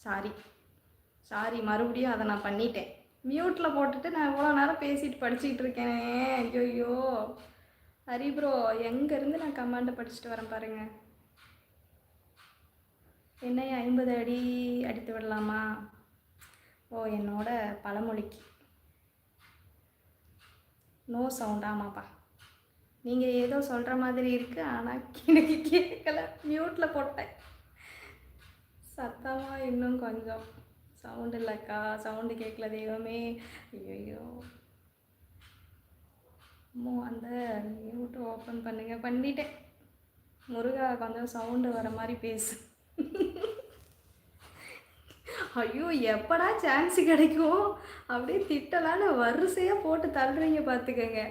Sorry sorry, மறுபடியும் அதை நான் பண்ணிட்டேன். மியூட்டில் போட்டுட்டு நான் இவ்வளோ நேரம் பேசிட்டு படிச்சுக்கிட்டு இருக்கேனே. ஐயோ ஹரி ப்ரோ, எங்கேருந்து நான் கமாண்டை படிச்சுட்டு வரேன் பாருங்கள். என்னை 50 அடி அடித்து விடலாமா? ஓ, என்னோட பழமொழிக்கு நோ சவுண்ட். ஆமாப்பா, நீங்கள் ஏதோ சொல்கிற மாதிரி இருக்குது, ஆனால் எனக்கு கேட்கல, மியூட்டில் போட்டேன். சத்தமாக இன்னும் கொஞ்சம் சவுண்டு இல்லைக்கா, சவுண்டு கேட்கல தெய்வமே. ஐயோ, அந்த மியூட்டை ஓப்பன் பண்ணுங்க. பண்ணிட்டேன். முருகா, கொஞ்சம் சவுண்டு வர மாதிரி பேசு. ஐயோ, எப்படா சான்ஸ் கிடைக்கும் அப்படியே திட்டலான்னு வரிசையாக போட்டு தள்ளுறீங்க பார்த்துக்கங்க.